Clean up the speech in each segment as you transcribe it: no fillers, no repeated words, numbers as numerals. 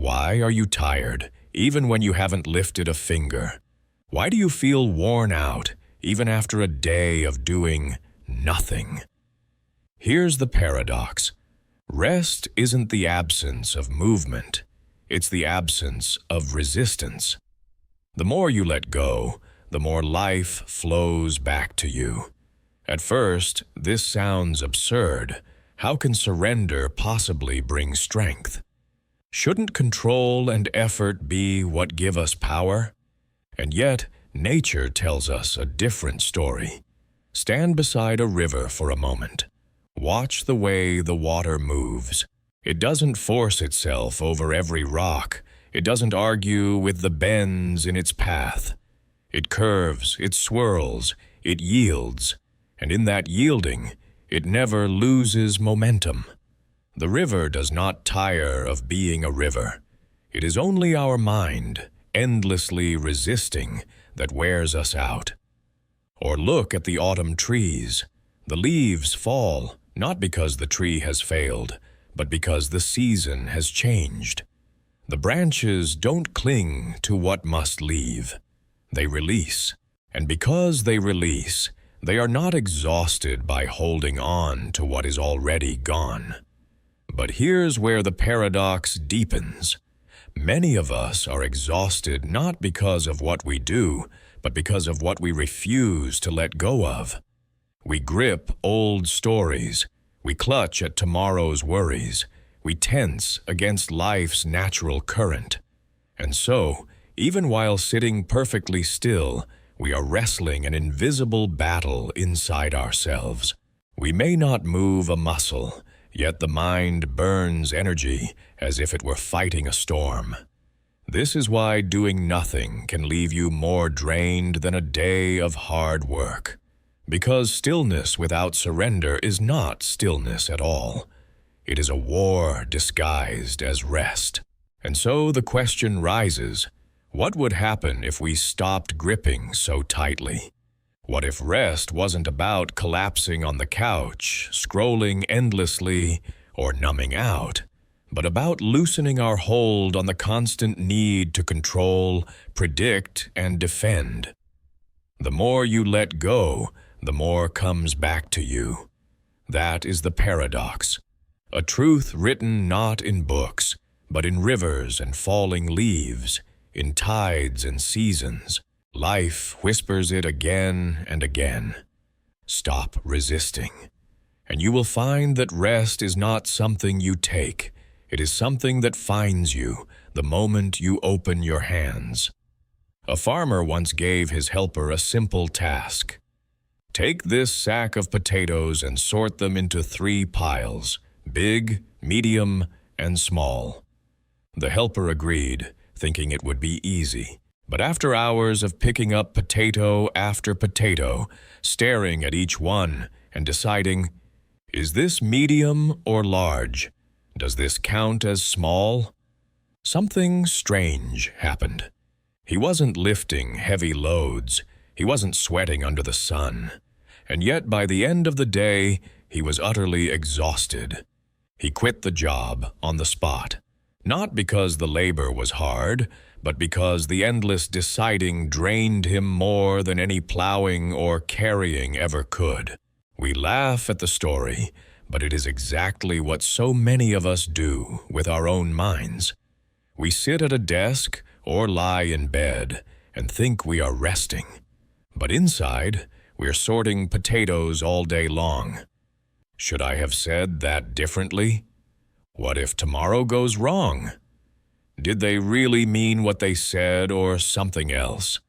Why are you tired, even when you haven't lifted a finger? Why do you feel worn out, even after a day of doing nothing? Here's the paradox. Rest isn't the absence of movement. It's the absence of resistance. The more you let go, the more life flows back to you. At first, this sounds absurd. How can surrender possibly bring strength? Shouldn't control and effort be what give us power? And yet, nature tells us a different story. Stand beside a river for a moment. Watch the way the water moves. It doesn't force itself over every rock. It doesn't argue with the bends in its path. It curves, it swirls, it yields, and in that yielding, it never loses momentum. The river does not tire of being a river. It is only our mind, endlessly resisting, that wears us out. Or look at the autumn trees. The leaves fall, not because the tree has failed, but because the season has changed. The branches don't cling to what must leave. They release. And because they release, they are not exhausted by holding on to what is already gone. But here's where the paradox deepens. Many of us are exhausted not because of what we do, but because of what we refuse to let go of. We grip old stories. We clutch at tomorrow's worries. We tense against life's natural current. And so, even while sitting perfectly still, we are wrestling an invisible battle inside ourselves. We may not move a muscle, yet the mind burns energy as if it were fighting a storm. This is why doing nothing can leave you more drained than a day of hard work. Because stillness without surrender is not stillness at all. It is a war disguised as rest. And so the question rises, what would happen if we stopped gripping so tightly? What if rest wasn't about collapsing on the couch, scrolling endlessly, or numbing out, but about loosening our hold on the constant need to control, predict, and defend? The more you let go, the more comes back to you. That is the paradox. A truth written not in books, but in rivers and falling leaves, in tides and seasons. Life whispers it again and again. Stop resisting. And you will find that rest is not something you take. It is something that finds you the moment you open your hands. A farmer once gave his helper a simple task. Take this sack of potatoes and sort them into 3 piles, big, medium, and small. The helper agreed, thinking it would be easy. But after hours of picking up potato after potato, staring at each one and deciding, is this medium or large? Does this count as small? Something strange happened. He wasn't lifting heavy loads. He wasn't sweating under the sun. And yet by the end of the day, he was utterly exhausted. He quit the job on the spot. Not because the labor was hard, but because the endless deciding drained him more than any plowing or carrying ever could. We laugh at the story, but it is exactly what so many of us do with our own minds. We sit at a desk or lie in bed and think we are resting. But inside, we're sorting potatoes all day long. Should I have said that differently? What if tomorrow goes wrong? Did they really mean what they said or something else?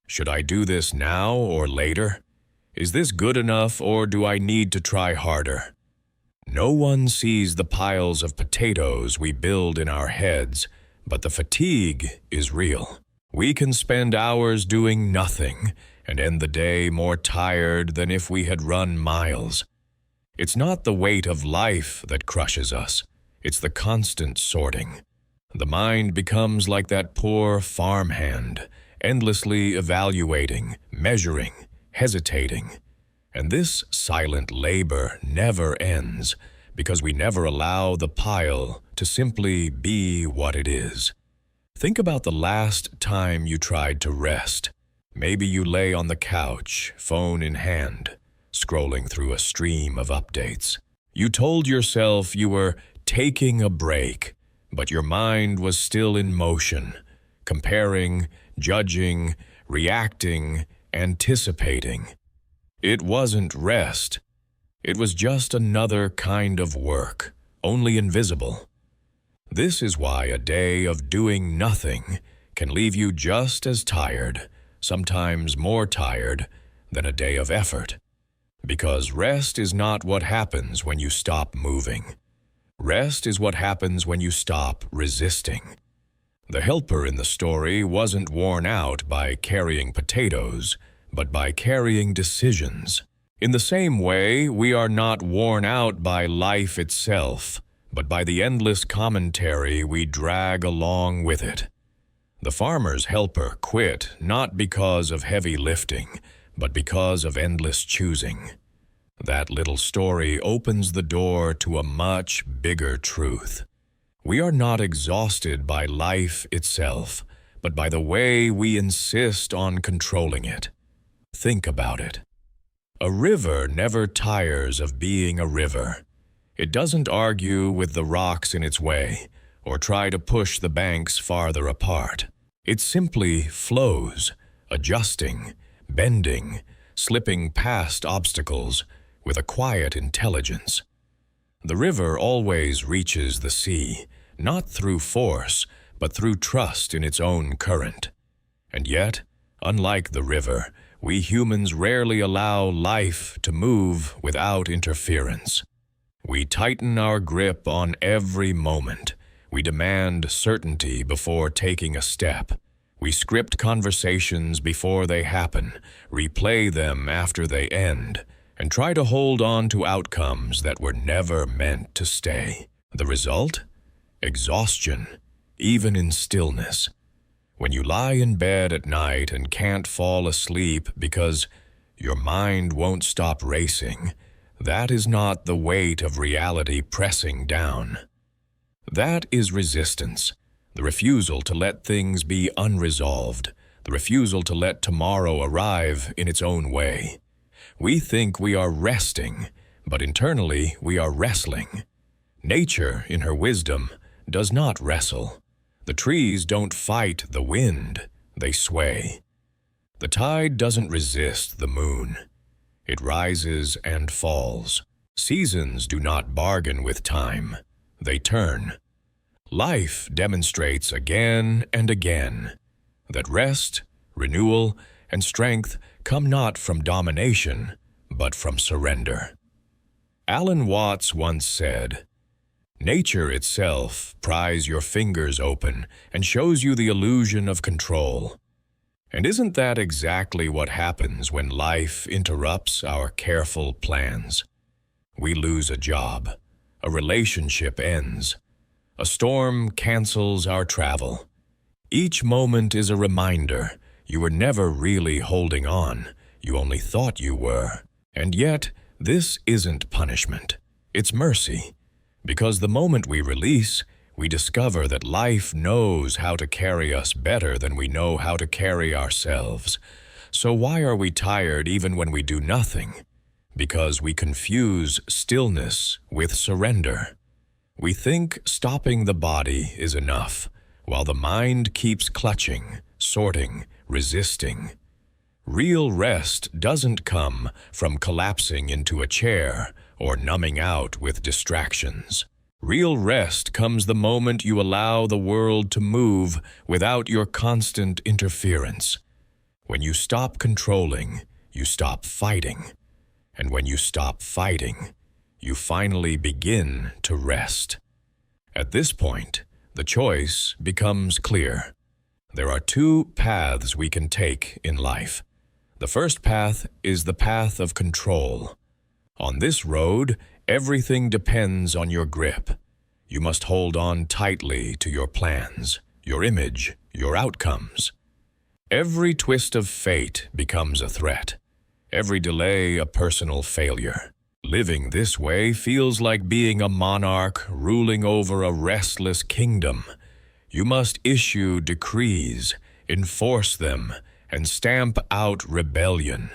Should I do this now or later? Is this good enough or do I need to try harder? No one sees the piles of potatoes we build in our heads, but the fatigue is real. We can spend hours doing nothing and end the day more tired than if we had run miles. It's not the weight of life that crushes us. It's the constant sorting. The mind becomes like that poor farmhand, endlessly evaluating, measuring, hesitating. And this silent labor never ends because we never allow the pile to simply be what it is. Think about the last time you tried to rest. Maybe you lay on the couch, phone in hand, scrolling through a stream of updates. You told yourself you were taking a break, but your mind was still in motion, comparing, judging, reacting, anticipating. It wasn't rest. It was just another kind of work, only invisible. This is why a day of doing nothing can leave you just as tired, sometimes more tired, than a day of effort. Because rest is not what happens when you stop moving. Rest is what happens when you stop resisting. The helper in the story wasn't worn out by carrying potatoes, but by carrying decisions. In the same way, we are not worn out by life itself, but by the endless commentary we drag along with it. The farmer's helper quit not because of heavy lifting, but because of endless choosing. That little story opens the door to a much bigger truth. We are not exhausted by life itself, but by the way we insist on controlling it. Think about it. A river never tires of being a river. It doesn't argue with the rocks in its way, or try to push the banks farther apart. It simply flows, adjusting, bending, slipping past obstacles with a quiet intelligence. The river always reaches the sea, not through force, but through trust in its own current. And yet, unlike the river, we humans rarely allow life to move without interference. We tighten our grip on every moment. We demand certainty before taking a step. We script conversations before they happen, replay them after they end, and try to hold on to outcomes that were never meant to stay. The result? Exhaustion, even in stillness. When you lie in bed at night and can't fall asleep because your mind won't stop racing, that is not the weight of reality pressing down. That is resistance, the refusal to let things be unresolved, the refusal to let tomorrow arrive in its own way. We think we are resting, but internally we are wrestling. Nature, in her wisdom, does not wrestle. The trees don't fight the wind, they sway. The tide doesn't resist the moon. It rises and falls. Seasons do not bargain with time. They turn. Life demonstrates again and again that rest, renewal, and strength come not from domination, but from surrender. Alan Watts once said, "Nature itself pries your fingers open and shows you the illusion of control." And isn't that exactly what happens when life interrupts our careful plans? We lose a job. A relationship ends. A storm cancels our travel. Each moment is a reminder you were never really holding on. You only thought you were. And yet, this isn't punishment. It's mercy. Because the moment we release, we discover that life knows how to carry us better than we know how to carry ourselves. So why are we tired even when we do nothing? Because we confuse stillness with surrender. We think stopping the body is enough, while the mind keeps clutching, sorting, resisting. Real rest doesn't come from collapsing into a chair or numbing out with distractions. Real rest comes the moment you allow the world to move without your constant interference. When you stop controlling, you stop fighting. And when you stop fighting, you finally begin to rest. At this point, the choice becomes clear. There are two paths we can take in life. The first path is the path of control. On this road, everything depends on your grip. You must hold on tightly to your plans, your image, your outcomes. Every twist of fate becomes a threat. Every delay a personal failure. Living this way feels like being a monarch ruling over a restless kingdom. You must issue decrees, enforce them, and stamp out rebellion.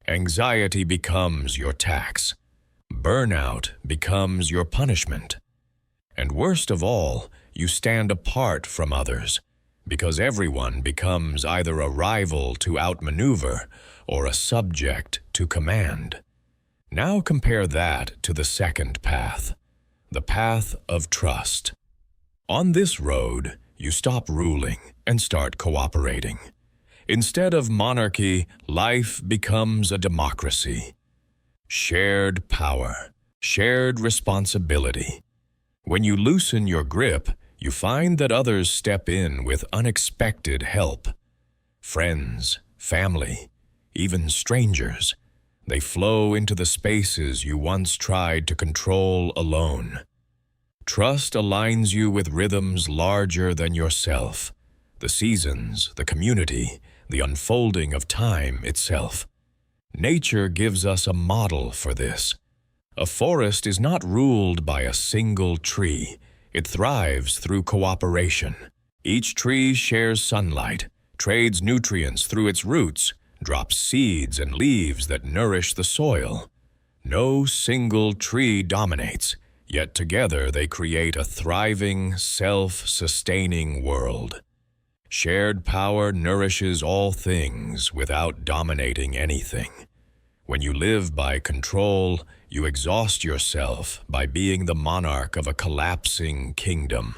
Anxiety becomes your tax. Burnout becomes your punishment. And worst of all, you stand apart from others, because everyone becomes either a rival to outmaneuver or a subject to command. Now compare that to the second path, the path of trust. On this road, you stop ruling and start cooperating. Instead of monarchy, life becomes a democracy. Shared power, shared responsibility. When you loosen your grip, you find that others step in with unexpected help. Friends, family, even strangers. They flow into the spaces you once tried to control alone. Trust aligns you with rhythms larger than yourself, the seasons, the community, the unfolding of time itself. Nature gives us a model for this. A forest is not ruled by a single tree. It thrives through cooperation. Each tree shares sunlight, trades nutrients through its roots, drops seeds and leaves that nourish the soil. No single tree dominates, yet together they create a thriving, self-sustaining world. Shared power nourishes all things without dominating anything. When you live by control, you exhaust yourself by being the monarch of a collapsing kingdom.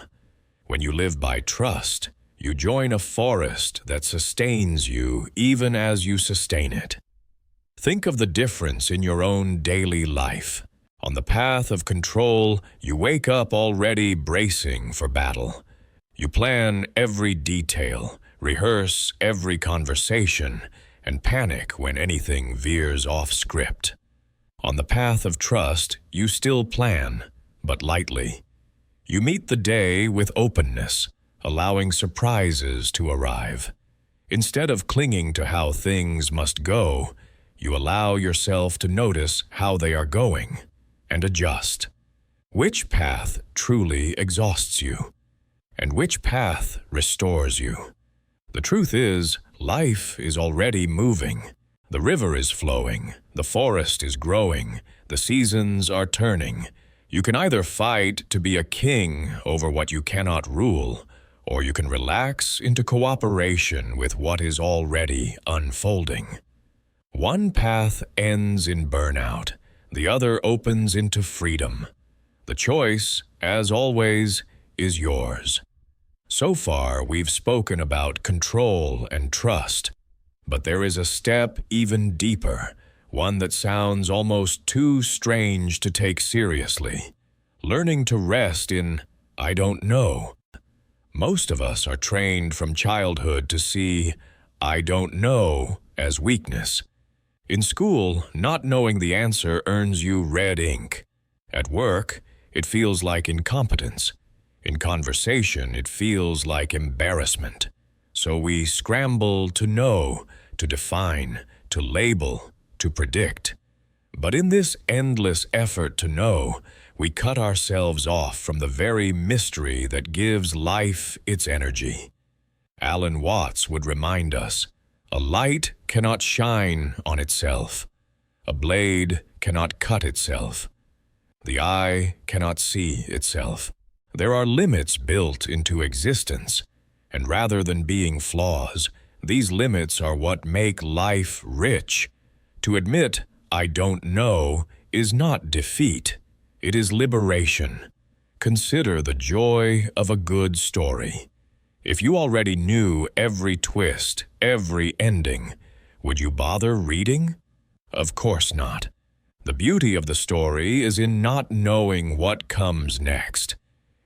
When you live by trust, you join a forest that sustains you even as you sustain it. Think of the difference in your own daily life. On the path of control, you wake up already bracing for battle. You plan every detail, rehearse every conversation, and panic when anything veers off script. On the path of trust, you still plan, but lightly. You meet the day with openness, allowing surprises to arrive. Instead of clinging to how things must go, you allow yourself to notice how they are going and adjust. Which path truly exhausts you? And which path restores you? The truth is, life is already moving. The river is flowing, the forest is growing, the seasons are turning. You can either fight to be a king over what you cannot rule, or you can relax into cooperation with what is already unfolding. One path ends in burnout, the other opens into freedom. The choice, as always, is yours. So far, we've spoken about control and trust, but there is a step even deeper, one that sounds almost too strange to take seriously. Learning to rest in, I don't know. Most of us are trained from childhood to see, I don't know, as weakness. In school, not knowing the answer earns you red ink. At work, it feels like incompetence. In conversation, it feels like embarrassment. So we scramble to know, to define, to label, to predict. But in this endless effort to know, we cut ourselves off from the very mystery that gives life its energy. Alan Watts would remind us, a light cannot shine on itself. A blade cannot cut itself. The eye cannot see itself. There are limits built into existence, and rather than being flaws, these limits are what make life rich. To admit, I don't know, is not defeat. It is liberation. Consider the joy of a good story. If you already knew every twist, every ending, would you bother reading? Of course not. The beauty of the story is in not knowing what comes next.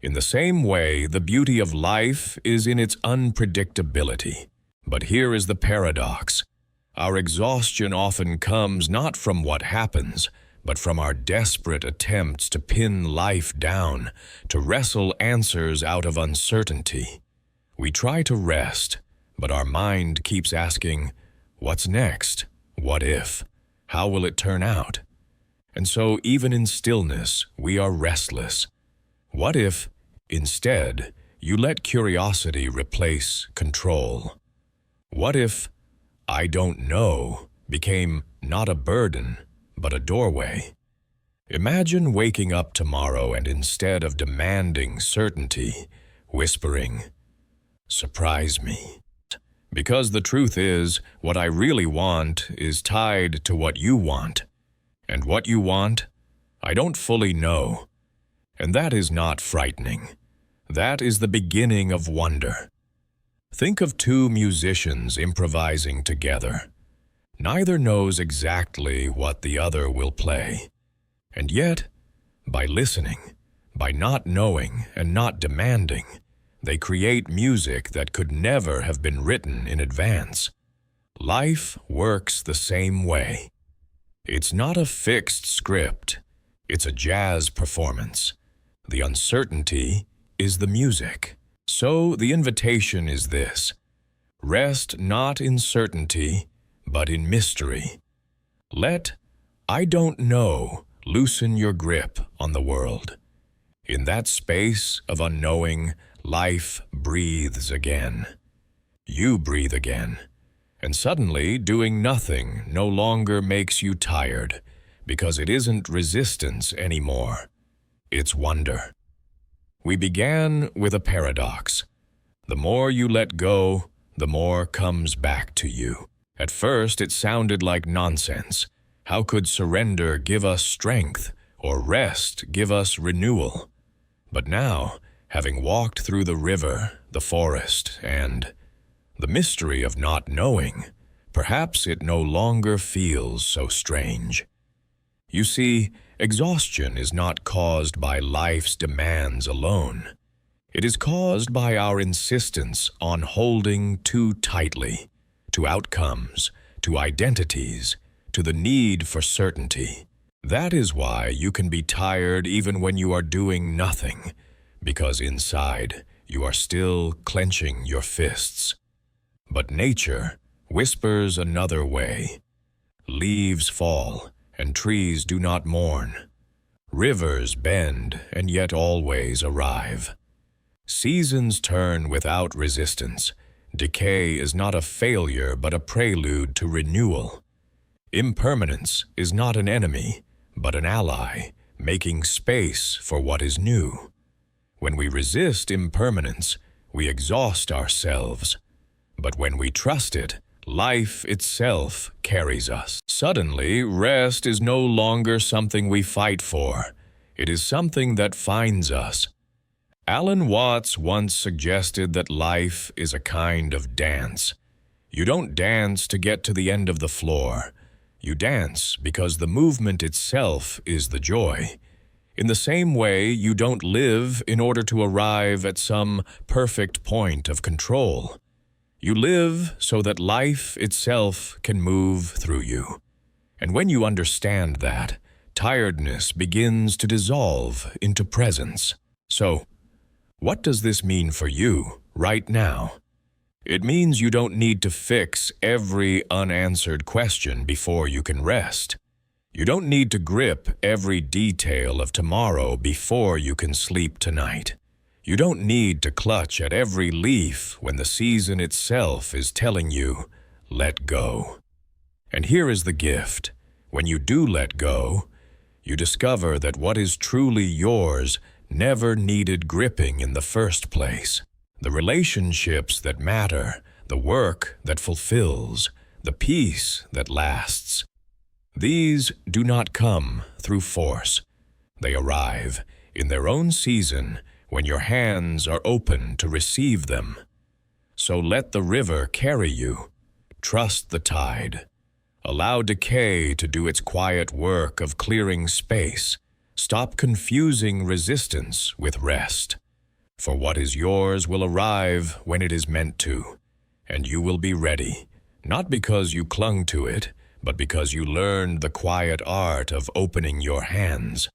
In the same way, the beauty of life is in its unpredictability. But here is the paradox. Our exhaustion often comes not from what happens, but from our desperate attempts to pin life down, to wrestle answers out of uncertainty. We try to rest, but our mind keeps asking, what's next? What if? How will it turn out? And so even in stillness, we are restless. What if, instead, you let curiosity replace control? What if "I don't know" became not a burden, but a doorway? Imagine waking up tomorrow and instead of demanding certainty, whispering, "Surprise me." Because the truth is, what I really want is tied to what you want. And what you want, I don't fully know. And that is not frightening. That is the beginning of wonder. Think of two musicians improvising together. Neither knows exactly what the other will play. And yet, by listening, by not knowing and not demanding, they create music that could never have been written in advance. Life works the same way. It's not a fixed script. It's a jazz performance. The uncertainty is the music. So the invitation is this: rest not in certainty, but in mystery. Let "I don't know" loosen your grip on the world. In that space of unknowing, life breathes again. You breathe again. And suddenly, doing nothing no longer makes you tired, because it isn't resistance anymore. It's wonder. We began with a paradox. The more you let go, the more comes back to you. At first, it sounded like nonsense. How could surrender give us strength, or rest give us renewal? But now, having walked through the river, the forest, and the mystery of not knowing, perhaps it no longer feels so strange. You see, exhaustion is not caused by life's demands alone. It is caused by our insistence on holding too tightly to outcomes, to identities, to the need for certainty. That is why you can be tired even when you are doing nothing, because inside you are still clenching your fists. But nature whispers another way. Leaves fall, and trees do not mourn. Rivers bend, and yet always arrive. Seasons turn without resistance. Decay is not a failure, but a prelude to renewal. Impermanence is not an enemy, but an ally, making space for what is new. When we resist impermanence, we exhaust ourselves. But when we trust it, life itself carries us. Suddenly, rest is no longer something we fight for. It is something that finds us. Alan Watts once suggested that life is a kind of dance. You don't dance to get to the end of the floor. You dance because the movement itself is the joy. In the same way, you don't live in order to arrive at some perfect point of control. You live so that life itself can move through you. And when you understand that, tiredness begins to dissolve into presence. So, what does this mean for you right now? It means you don't need to fix every unanswered question before you can rest. You don't need to grip every detail of tomorrow before you can sleep tonight. You don't need to clutch at every leaf when the season itself is telling you, let go. And here is the gift. When you do let go, you discover that what is truly yours never needed gripping in the first place. The relationships that matter, the work that fulfills, the peace that lasts. These do not come through force. They arrive in their own season when your hands are open to receive them. So let the river carry you. Trust the tide. Allow decay to do its quiet work of clearing space. Stop confusing resistance with rest. For what is yours will arrive when it is meant to, and you will be ready, not because you clung to it, but because you learned the quiet art of opening your hands.